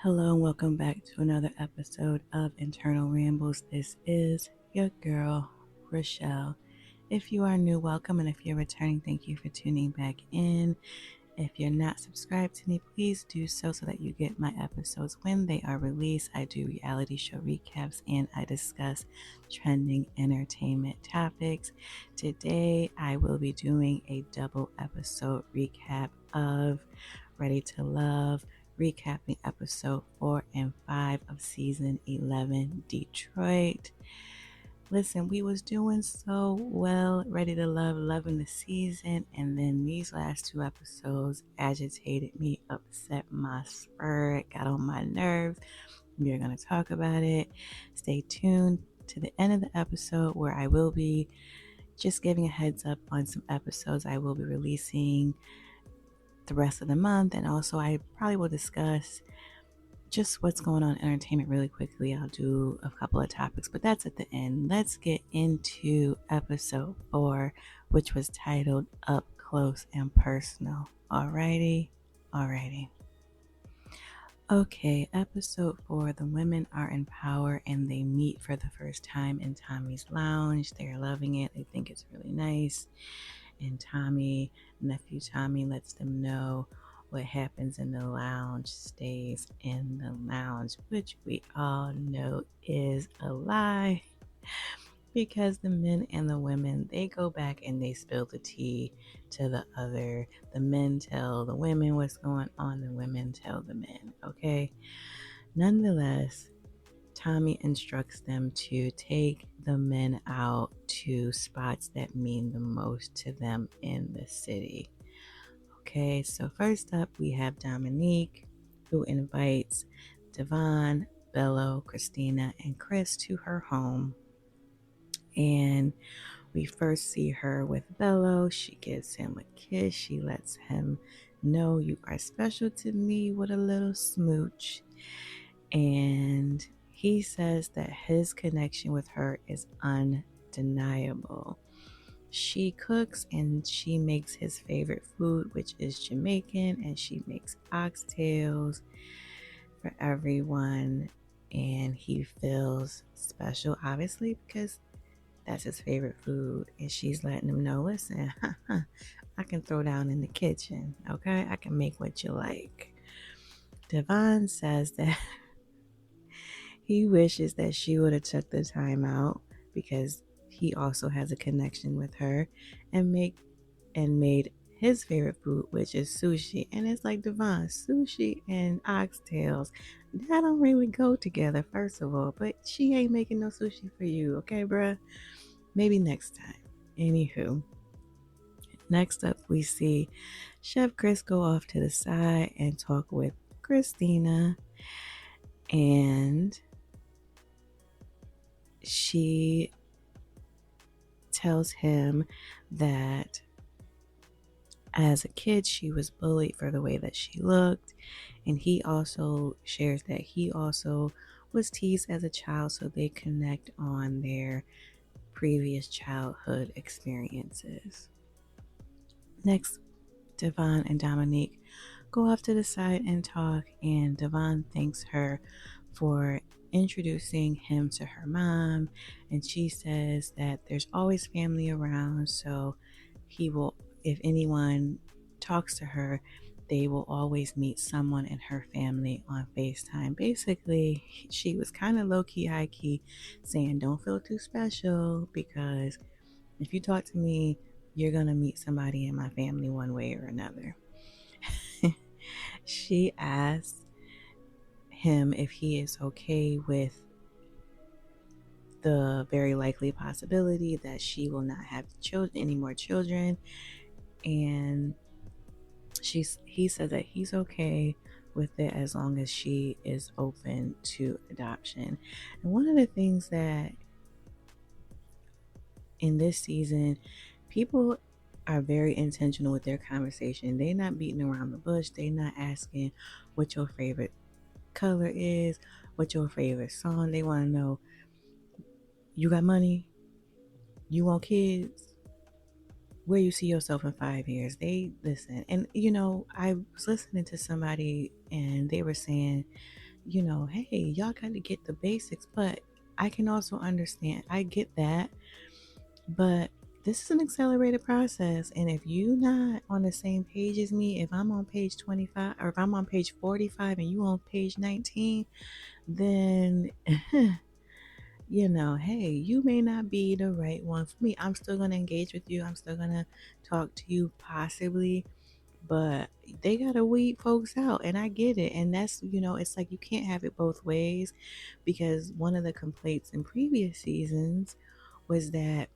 Hello and welcome back to another episode of Internal Rambles. This is your girl, Rochelle. If you are new, welcome, and if you're returning, thank you for tuning back in. If you're not subscribed to me, please do so that you get my episodes when they are released. I do reality show recaps and I discuss trending entertainment topics. Today, I will be doing a double episode recap of Ready to Love, recapping episode 4 and 5 of season 11, Detroit. Listen, we was doing so well, Ready to Love, loving the season, and then these last two episodes agitated me, upset my spirit, got on my nerves. We are going to talk about it. Stay tuned to the end of the episode where I will be just giving a heads up on some episodes I will be releasing the rest of the month, and also I probably will discuss just what's going on in entertainment really quickly. I'll do a couple of topics, but that's at the end. Let's get into episode 4, which was titled Up Close and Personal. Alrighty. Okay, episode 4, the women are in power and they meet for the first time in Tommy's lounge. They're loving it. They think it's really nice. And nephew Tommy lets them know what happens in the lounge stays in the lounge, which we all know is a lie, because the men and the women, they go back and they spill the tea to the other. The men tell the women what's going on, the women tell the men, okay? Nonetheless, Tommy instructs them to take the men out to spots that mean the most to them in the city. Okay, so first up we have Dominique, who invites Devon, Bello, Christina, and Chris to her home. And we first see her with Bello. She gives him a kiss. She lets him know, you are special to me, with a little smooch. And he says that his connection with her is undeniable. She cooks and she makes his favorite food, which is Jamaican, and she makes oxtails for everyone. And he feels special, obviously, because that's his favorite food. And she's letting him know, listen, I can throw down in the kitchen, okay? I can make what you like. Devon says that he wishes that she would have took the time out because he also has a connection with her and made his favorite food, which is sushi. And it's like, Devon, sushi and oxtails, that don't really go together, first of all. But she ain't making no sushi for you, okay, bruh? Maybe next time. Anywho, next up we see Chef Chris go off to the side and talk with Christina, and she tells him that as a kid she was bullied for the way that she looked, and he also shares that he also was teased as a child, so they connect on their previous childhood experiences. Next, Devon and Dominique go off to the side and talk, and Devon thanks her for introducing him to her mom, and she says that there's always family around, so he will, if anyone talks to her, they will always meet someone in her family on FaceTime. Basically, she was kind of low-key, high-key saying, don't feel too special, because if you talk to me, you're going to meet somebody in my family one way or another. She asked him if he is okay with the very likely possibility that she will not have any more children, and he said that he's okay with it as long as she is open to adoption. And one of the things that in this season, people are very intentional with their conversation. They're not beating around the bush. They're not asking what your favorite color is, what your favorite song. They want to know, you got money, you want kids, where you see yourself in 5 years. They listen. And I was listening to somebody and they were saying hey, y'all got to get the basics. But I can also understand, I get that. But this is an accelerated process. And if you're not on the same page as me, if I'm on page 25 or if I'm on page 45 and you on page 19, then hey, you may not be the right one for me. I'm still going to engage with you. I'm still going to talk to you possibly, but they got to weed folks out. And I get it. And that's, it's like you can't have it both ways, because one of the complaints in previous seasons was that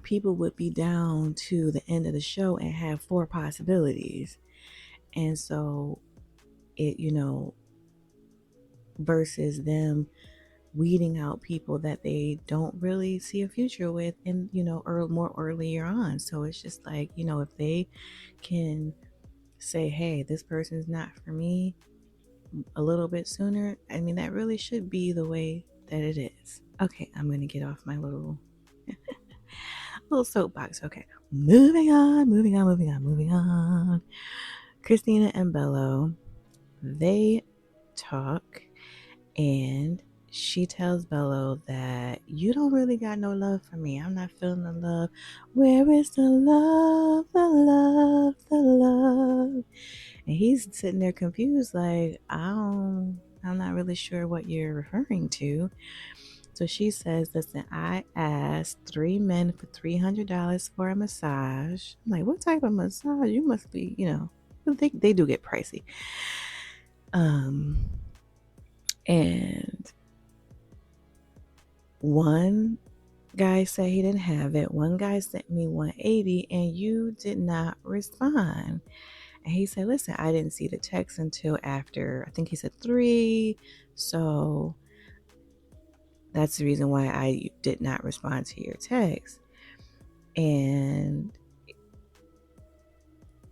people would be down to the end of the show and have 4 possibilities. And so it, versus them weeding out people that they don't really see a future with, and more earlier on. So it's just like, if they can say, hey, this person's not for me a little bit sooner, I mean, that really should be the way that it is. Okay, I'm gonna get off my little soapbox. Okay, moving on. Christina and Bello, they talk, and she tells Bello that you don't really got no love for me. I'm not feeling the love. Where is the love, the love, the love? And he's sitting there confused, like, I'm not really sure what you're referring to. So she says, listen, I asked 3 men for $300 for a massage. I'm like, what type of massage? You must be, they do get pricey. And one guy said he didn't have it. One guy sent me 180 and you did not respond. And he said, listen, I didn't see the text until after, I think he said 3. So that's the reason why I did not respond to your text. And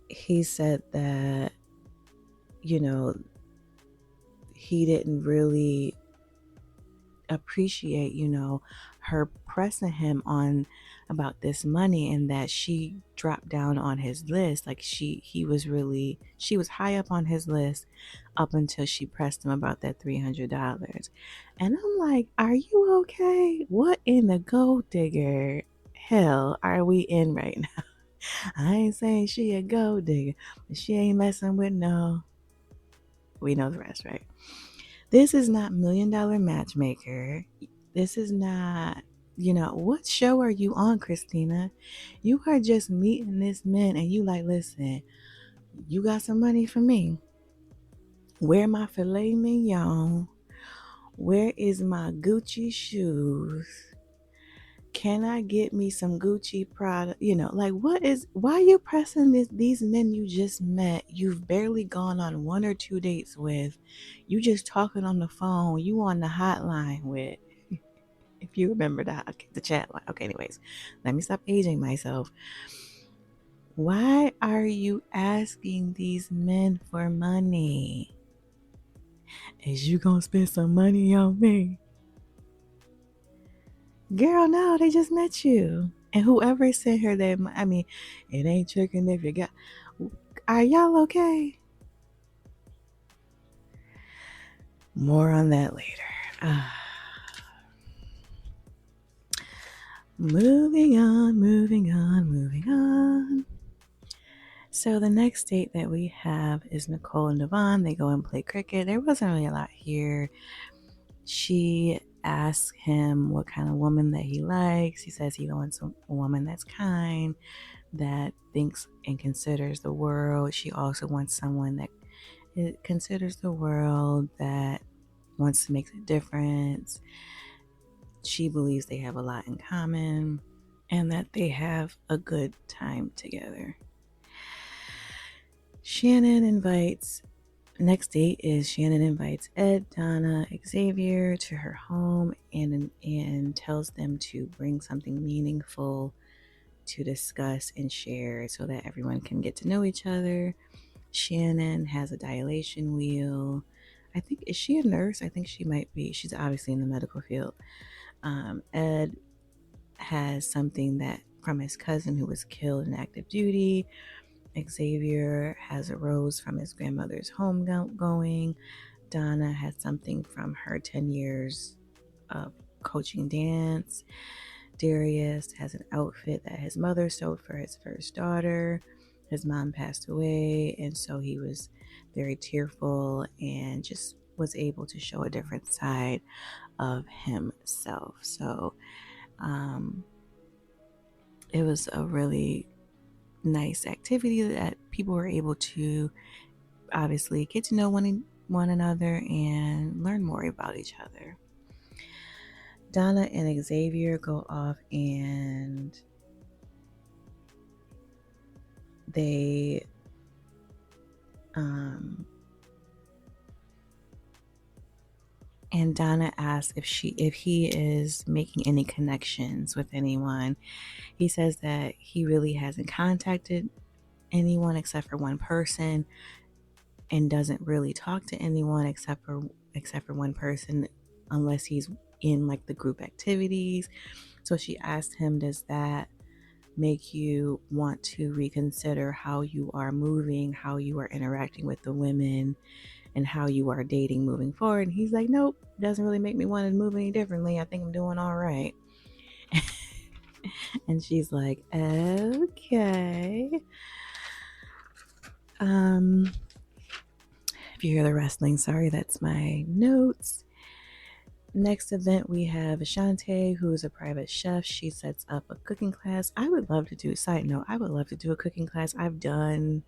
he said that, he didn't really appreciate, her pressing him on about this money, and that she dropped down on his list. Like she was high up on his list up until she pressed him about that $300. And I'm like, are you okay? What in the gold digger hell are we in right now? I ain't saying she a gold digger, but she ain't messing with no. We know the rest, right? This is not $1 Million Matchmaker. This is not, what show are you on, Christina? You are just meeting this man and you like, listen, you got some money for me. Where my filet mignon? Where is my Gucci shoes? Can I get me some Gucci product? Like, why are you pressing these men you just met? You've barely gone on 1 or 2 dates with. You just talking on the phone. You on the hotline with, if you remember the chat line. Okay, anyways, let me stop aging myself. Why are you asking these men for money? Is you gonna spend some money on me? Girl, no, they just met you. And whoever sent her that, I mean, it ain't tricking if you got. Are y'all okay? More on that later. Moving on. So the next date that we have is Nicole and Devon. They go and play cricket. There wasn't really a lot here. She asks him what kind of woman that he likes. He says he wants a woman that's kind, that thinks and considers the world. She also wants someone that considers the world, that wants to make a difference. She believes they have a lot in common and that they have a good time together. Next date is Shannon invites Ed, Donna, Xavier to her home and tells them to bring something meaningful to discuss and share so that everyone can get to know each other. Shannon has a dilation wheel. I think, is she a nurse? I think she might be. She's obviously in the medical field. Ed has something that from his cousin who was killed in active duty. Xavier has a rose from his grandmother's homegoing. Donna had something from her 10 years of coaching dance. Darius has an outfit that his mother sewed for his first daughter. His mom passed away, and so he was very tearful and just was able to show a different side of himself. So it was a really nice activity that people were able to obviously get to know one another and learn more about each other. Donna and Xavier go off and they and Donna asks if he is making any connections with anyone. He says that he really hasn't contacted anyone except for one person, and doesn't really talk to anyone except for one person unless he's in like the group activities. So she asked him, does that make you want to reconsider how you are moving, how you are interacting with the women, and how you are dating moving forward? And he's like, nope, doesn't really make me want to move any differently. I think I'm doing all right. And she's like, okay. If you hear the wrestling, sorry, that's my notes. Next event, we have Ashante, who is a private chef. She sets up a cooking class. I would love to do a cooking class. I've done,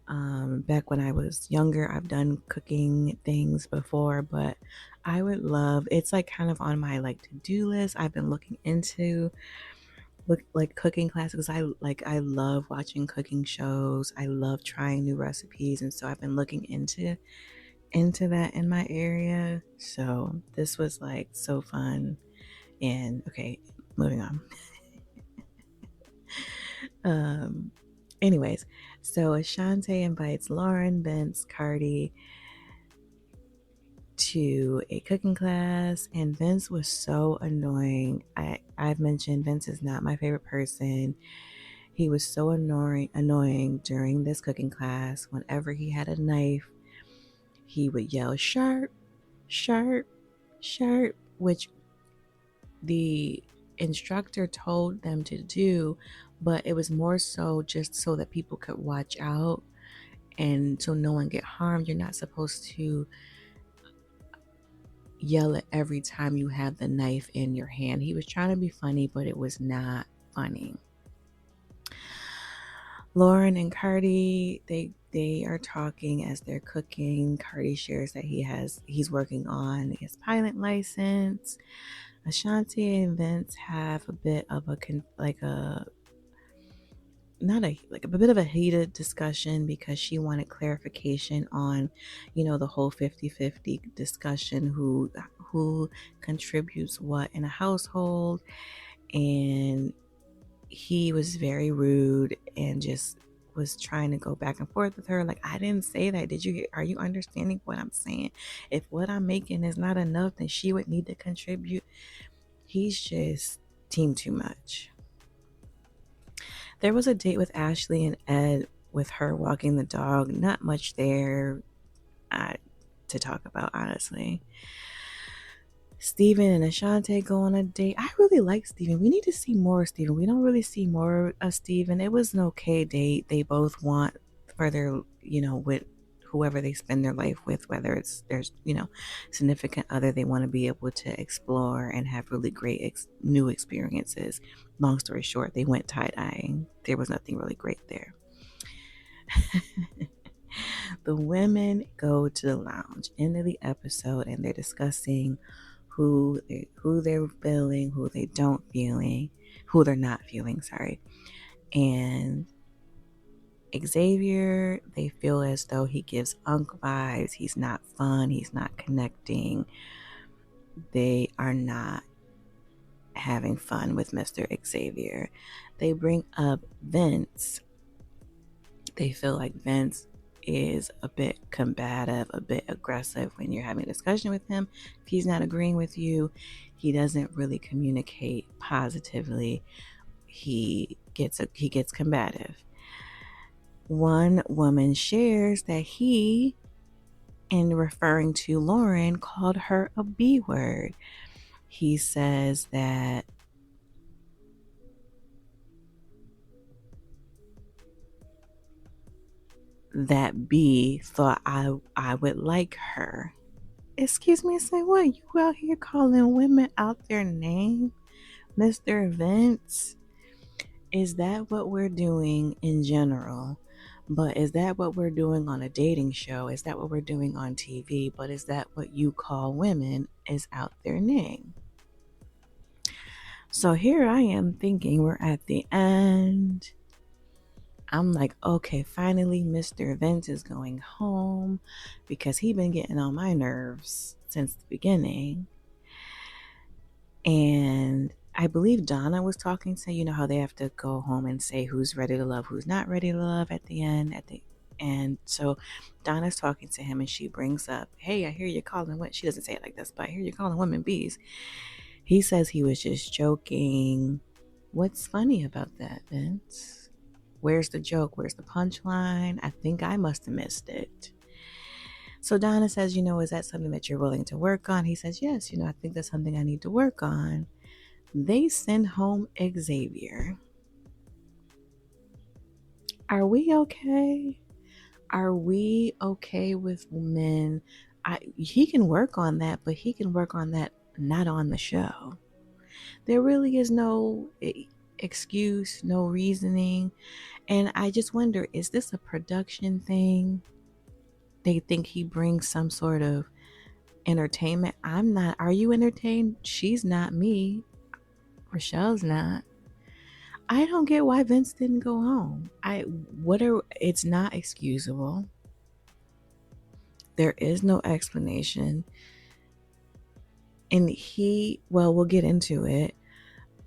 back when I was younger, I've done cooking things before, but I would love, it's like kind of on my like to-do list. I've been looking into cooking classes. I love watching cooking shows. I love trying new recipes. And so I've been looking into that in my area. So this was like so fun. And okay, moving on. Anyways, so Ashante invites Lauren, Vince, Cardi to a cooking class, and Vince was so annoying. I've mentioned Vince is not my favorite person. He was so annoying during this cooking class. Whenever he had a knife, he would yell sharp, sharp, sharp, which the instructor told them to do, but it was more so just so that people could watch out and so no one get harmed. You're not supposed to yell it every time you have the knife in your hand. He was trying to be funny, but it was not funny. Lauren and Cardi, they are talking as they're cooking. Cardi shares that he's working on his pilot license. Ashanti and Vince have a bit of a bit of a heated discussion because she wanted clarification on, the whole 50-50 discussion, who contributes what in a household. And he was very rude and just was trying to go back and forth with her. Like, I didn't say that. Are you understanding what I'm saying? If what I'm making is not enough, then she would need to contribute. He's just team too much. There was a date with Ashley and Ed with her walking the dog. Not much there to talk about, honestly. Steven and Ashante go on a date. I really like Steven. We need to see more of Steven. We don't really see more of Steven. It was an okay date. They both want further, with whoever they spend their life with, whether it's there's, significant other, they want to be able to explore and have really great new experiences. Long story short, they went tie-dyeing. There was nothing really great there. The women go to the lounge, end of the episode, and they're discussing who they're feeling, who they're not feeling, sorry. And Xavier, they feel as though he gives Unc vibes. He's not fun. He's not connecting. They are not having fun with Mr. Xavier. They bring up Vince. They feel like Vince is a bit combative, a bit aggressive when you're having a discussion with him. If he's not agreeing with you, he doesn't really communicate positively. He gets combative. One woman shares that he in referring to Lauren, called her a B word. He says that B thought I would like her. Excuse me, say what? You out here calling women out their name, Mr. Vince? Is that what we're doing in general? But is that what we're doing on a dating show? Is that what we're doing on TV? But is that what you call women is out their name? So here I am thinking we're at the end. I'm like, okay, finally Mr. Vince is going home because he been getting on my nerves since the beginning. And I believe Donna was talking to, you know how they have to go home and say who's ready to love, who's not ready to love at the end. And so Donna's talking to him and she brings up, hey, I hear you calling what? She doesn't say it like this, but I hear you calling women bees. He says he was just joking. What's funny about that, Vince? Where's the joke? Where's the punchline? I think I must have missed it. So Donna says, is that something that you're willing to work on? He says, yes, I think that's something I need to work on. They send home Xavier. Are we okay? Are we okay with men? He can work on that, but he can work on that not on the show. There really is no excuse, no reasoning. And I just wonder, is this a production thing? They think he brings some sort of entertainment. I'm not. Are you entertained? She's not. Me. Rochelle's not. I don't get why Vince didn't go home. It's not excusable. There is no explanation. And we'll get into it.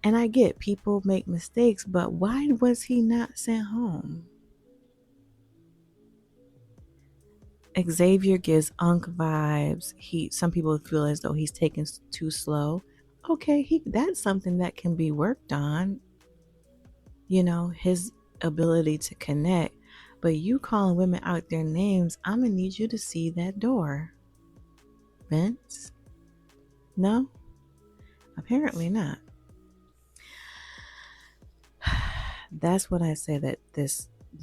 And I get people make mistakes, but why was he not sent home? Xavier gives Unc vibes. Some people feel as though he's taken too slow. Okay, that's something that can be worked on. His ability to connect. But you calling women out their names, I'm gonna need you to see that door. Vince? No? Apparently not. That's what I said, that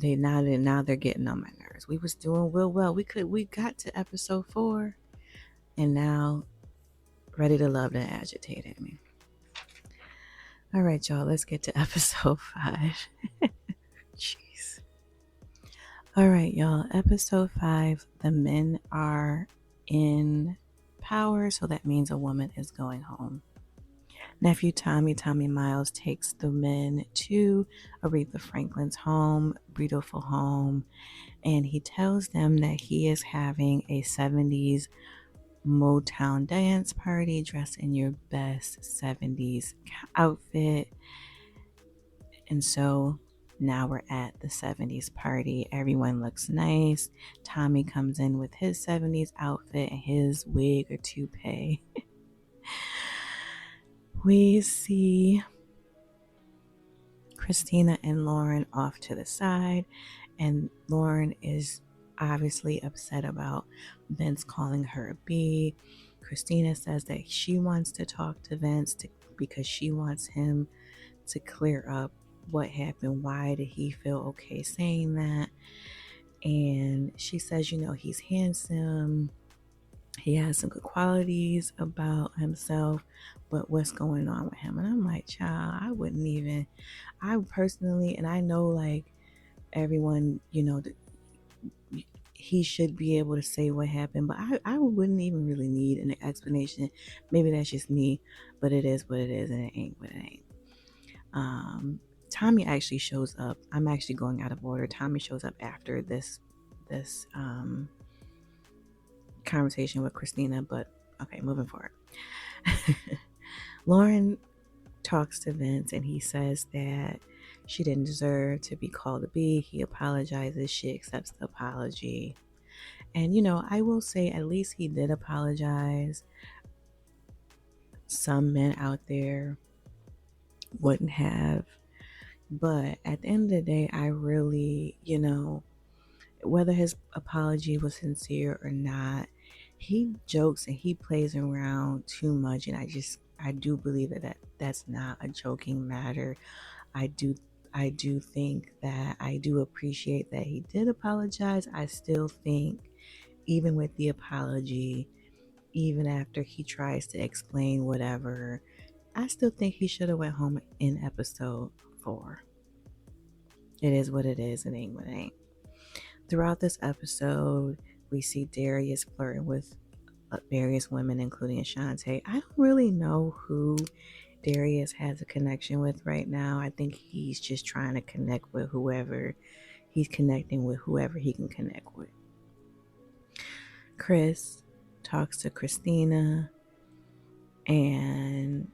now they're getting on my nerves. We was doing real well. We got to episode 4 and now Ready to Love that agitated me. All right, y'all, let's get to episode 5. Jeez. All right, y'all, episode 5, the men are in power, so that means a woman is going home. Nephew Tommy Miles takes the men to Aretha Franklin's home, beautiful home, and he tells them that he is having a 70s Motown dance party. Dress in your best 70s outfit. And so now we're at the 70s party. Everyone looks nice. Tommy comes in with his 70s outfit and his wig or toupee. We see Christina and Lauren off to the side, and Lauren is obviously upset about Vince calling her a B. Christina says that she wants to talk to Vince because she wants him to clear up what happened. Why did he feel okay saying that? And she says, he's handsome. He has some good qualities about himself, but what's going on with him? And I'm like, child, I personally, and I know like everyone, he should be able to say what happened, but I wouldn't even really need an explanation. Maybe that's just me, but it is what it is, and it ain't what it ain't. Tommy actually shows up. I'm actually going out of order. Tommy shows up after this conversation with Christina, but okay, moving forward. Lauren talks to Vince and he says that she didn't deserve to be called a B. He apologizes. She accepts the apology. And I will say at least he did apologize. Some men out there wouldn't have. But at the end of the day, I really, whether his apology was sincere or not, he jokes and he plays around too much, and I do believe that's not a joking matter. I do I do think that I do appreciate that he did apologize. I still think even with the apology, even after he tries to explain whatever, I still think he should have went home in episode 4. It is what it is. It ain't what it ain't. Throughout this episode, we see Darius flirting with various women, including Ashante. I don't really know who Darius has a connection with right now. I think he's just trying to connect with whoever he's connecting with, whoever he can connect with. Chris talks to Christina, and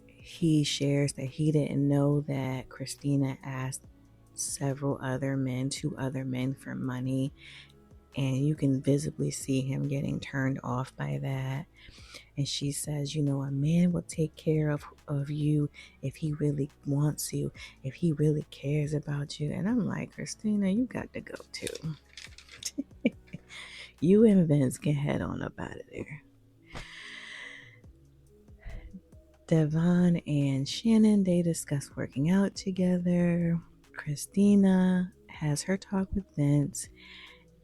he shares that he didn't know that Christina asked two other men for money, and you can visibly see him getting turned off by that. And she says, a man will take care of you if he really wants you, if he really cares about you. And I'm like, Christina, you got to go too. You and Vince can head on up out of there. Devon and Shannon, they discuss working out together. Christina has her talk with Vince,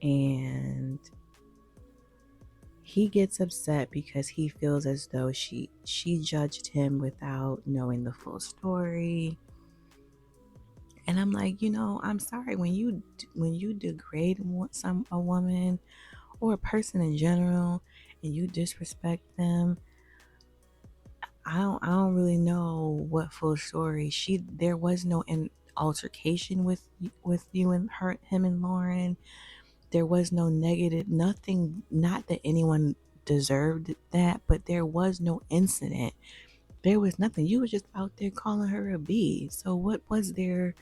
and he gets upset because he feels as though she judged him without knowing the full story. And I'm like, I'm sorry, when you degrade a woman or a person in general and you disrespect them, I don't really know what full story. There was no altercation with you and him and Lauren. There was no negative, nothing, not that anyone deserved that, but there was no incident. There was nothing. You were just out there calling her a bee. So what was there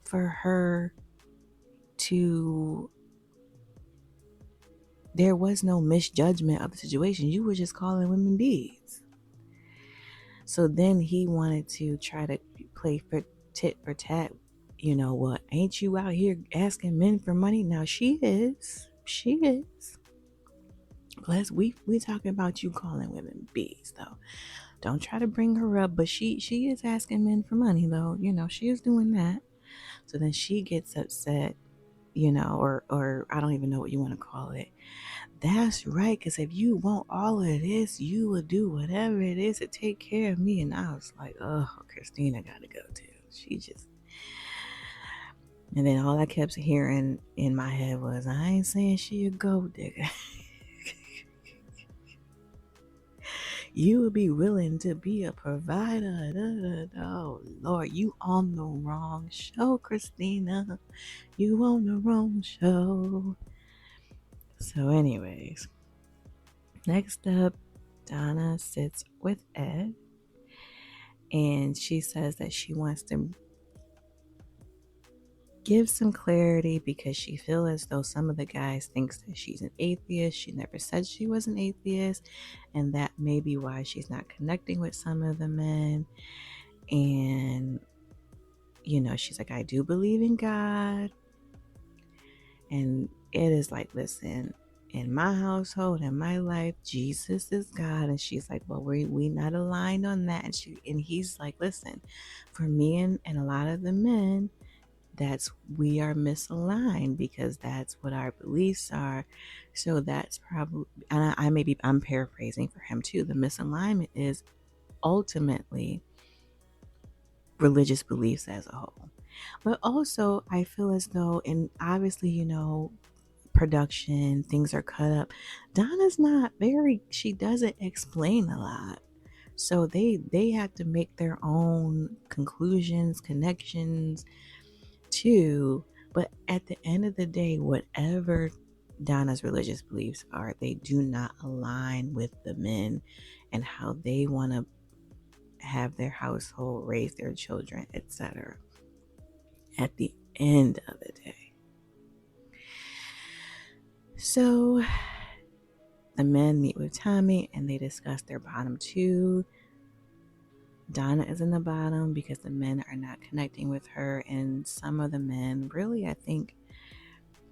for her to... There was no misjudgment of the situation. You were just calling women bees. So then he wanted to try to play for tit for tat. What? Ain't you out here asking men for money? Now she is. Plus, we talking about you calling women bees, though. Don't try to bring her up, but she is asking men for money, though. She is doing that. So then she gets upset, or I don't even know what you want to call it. That's right, because if you want all of this, you will do whatever it is to take care of me. And I was like, oh, Christina got to go too. And then all I kept hearing in my head was, I ain't saying she a gold digger. You would be willing to be a provider. Oh, Lord, you on the wrong show, Christina. You on the wrong show. So anyways, next up, Donna sits with Ed, and she says that she wants to give some clarity because she feels as though some of the guys thinks that she's an atheist. She never said she was an atheist, and that may be why she's not connecting with some of the men. And she's like, I do believe in God. And it is like, listen, in my household, in my life, Jesus is God. And she's like, well, we not aligned on that. And he's like, listen, for me and a lot of the men, we are misaligned because that's what our beliefs are. So that's probably, and I'm paraphrasing for him too. The misalignment is ultimately religious beliefs as a whole. But also I feel as though, and obviously, production, things are cut up. Donna's she doesn't explain a lot. So they have to make their own conclusions, connections too. But at the end of the day, whatever Donna's religious beliefs are, they do not align with the men and how they want to have their household, raise their children, etc. At the end of the day. So the men meet with Tommy and they discuss their bottom two. Donna is in the bottom because the men are not connecting with her, and some of the men, really, I think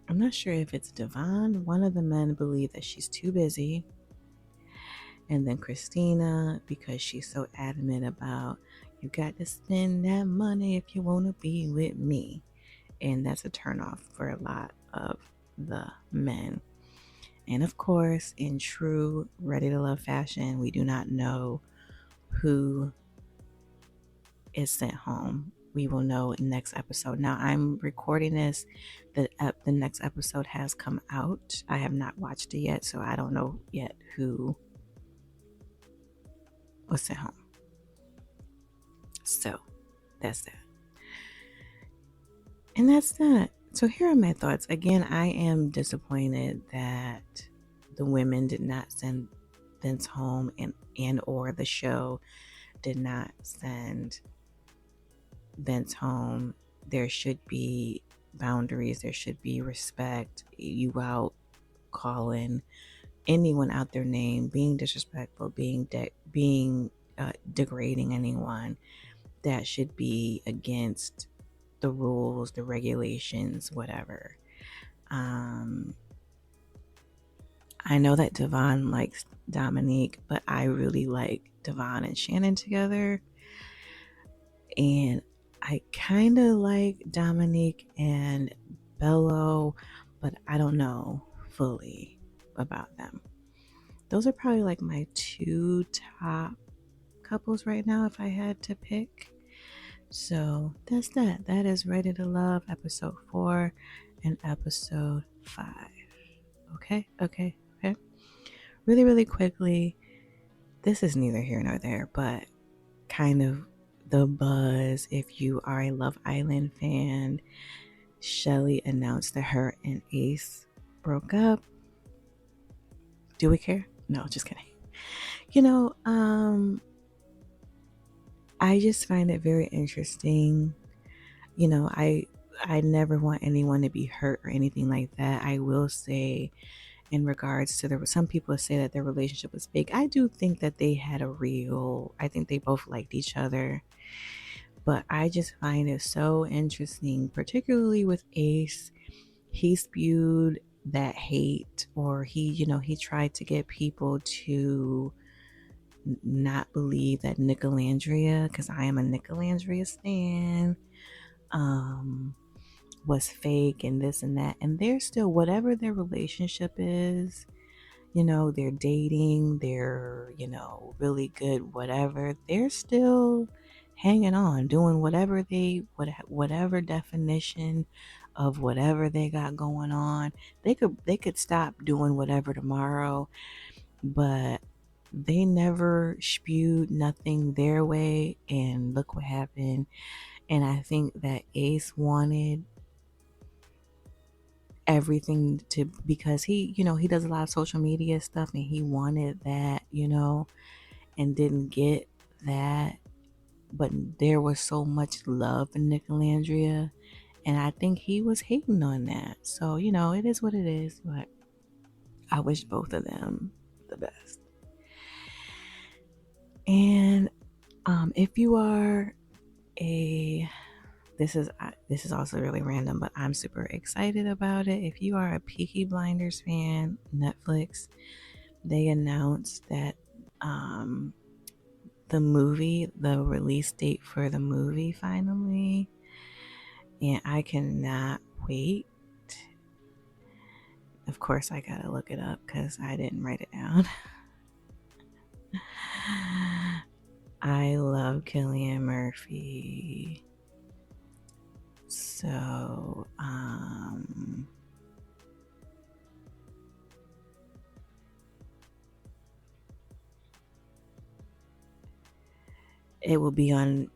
I'm not sure if it's Devon. One of the men believe that she's too busy. And then Christina, because she's so adamant about, you got to spend that money if you want to be with me. And that's a turnoff for a lot of the men. And of course, in true Ready to Love fashion, we do not know who is sent home. We will know in next episode. Now, I'm recording this. The next episode has come out. I have not watched it yet, so I don't know yet who was sent home. So that's that. And that's that. So here are my thoughts. Again, I am disappointed that the women did not send Vince home, and or the show did not send Vince home. There should be boundaries. There should be respect. You out calling anyone out their name, being disrespectful, being degrading anyone. That should be against the rules, the regulations, whatever. I know that Devon likes Dominique, but I really like Devon and Shannon together. And I kind of like Dominique and Bello, but I don't know fully about them. Those are probably like my two top couples right now if I had to pick. So that's that. That is Ready to Love episode 4 and episode 5. Okay. Really, really quickly, this is neither here nor there, but kind of the buzz. If you are a Love Island fan, Chelley announced that her and Ace broke up. Do we care? No, just kidding. I just find it very interesting. I never want anyone to be hurt or anything like that. I will say, in regards to some people say that their relationship was fake. I do think that they had I think they both liked each other. But I just find it so interesting, particularly with Ace. He spewed that hate, or he tried to get people to not believe that Nicolandria, because I am a Nicolandria stan, was fake and this and that. And they're still, whatever their relationship is, they're dating, they're, really good, whatever, they're still hanging on, doing whatever definition of whatever they got going on. They could stop doing whatever tomorrow, but they never spewed nothing their way, and look what happened. And I think that Ace wanted everything to, because he does a lot of social media stuff, and he wanted that, and didn't get that. But there was so much love in Nicolandria, and I think he was hating on that. So, it is what it is, but I wish both of them the best. And if you are this is also really random, but I'm super excited about it. If you are a Peaky Blinders fan, Netflix, they announced that the release date for the movie finally, and I cannot wait. Of course, I gotta look it up because I didn't write it down. I love Cillian Murphy. So, it will be on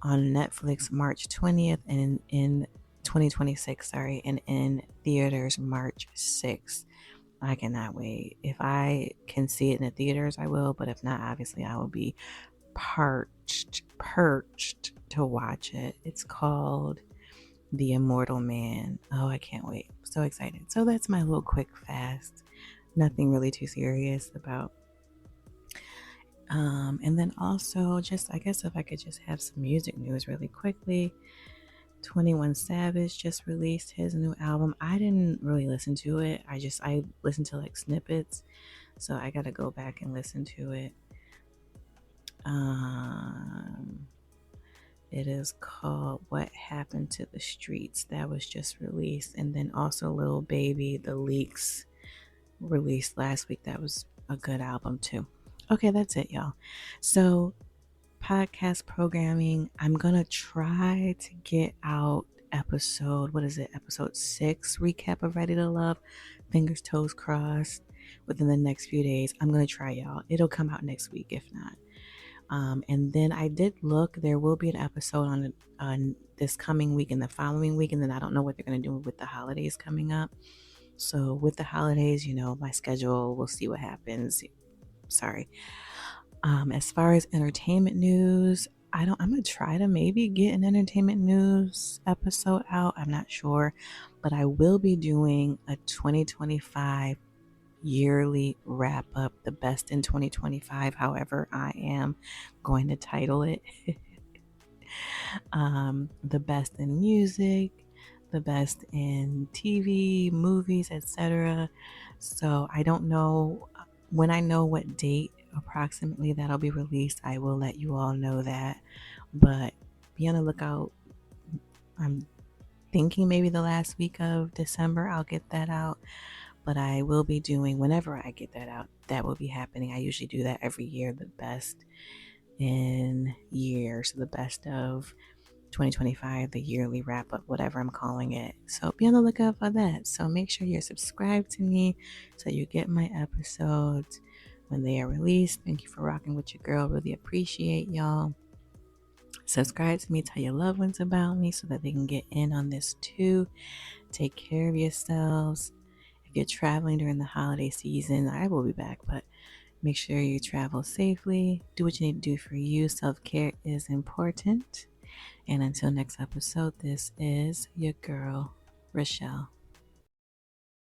Netflix March 20th and in 2026, and in theaters March 6th. I cannot wait. If I can see it in the theaters, I will, but if not, obviously I will be perched to watch it. It's called The Immortal Man. Oh, I can't wait. So excited. So that's my little quick fast. Nothing really too serious about. And then also, just, I guess if I could just have some music news really quickly. 21 Savage just released his new album. I didn't really listen to it. I listened to like snippets, so I gotta go back and listen to it. It is called What Happened to the Streets. That was just released. And then also Little Baby, The Leaks, released last week. That was a good album too. Okay, that's it, y'all. So podcast programming, I'm gonna try to get out episode 6 recap of Ready to Love, fingers toes crossed, within the next few days. I'm gonna try, y'all. It'll come out next week if not. And then I did look, there will be an episode on this coming week and the following week, and then I don't know what they're going to do with the holidays coming up. So with the holidays, my schedule, we'll see what happens. Sorry. As far as entertainment news, I'm going to try to maybe get an entertainment news episode out. I'm not sure, but I will be doing a 2025 yearly wrap up, the best in 2025, however I am going to title it. The best in music, the best in TV, movies, etc. So I don't know. When I know what date approximately that'll be released, I will let you all know that. But be on the lookout. I'm thinking maybe the last week of December I'll get that out. But I will be doing, whenever I get that out, that will be happening. I usually do that every year, the best in years, so the best of 2025, the yearly wrap up, whatever I'm calling it. So be on the lookout for that. So make sure you're subscribed to me so you get my episodes when they are released. Thank you for rocking with your girl. Really appreciate y'all. Subscribe to me, tell your loved ones about me so that they can get in on this too. Take care of yourselves. If you're traveling during the holiday season, I will be back, but make sure you travel safely. Do what you need to do for you. Self-care is important. And until next episode, this is your girl, Rochelle.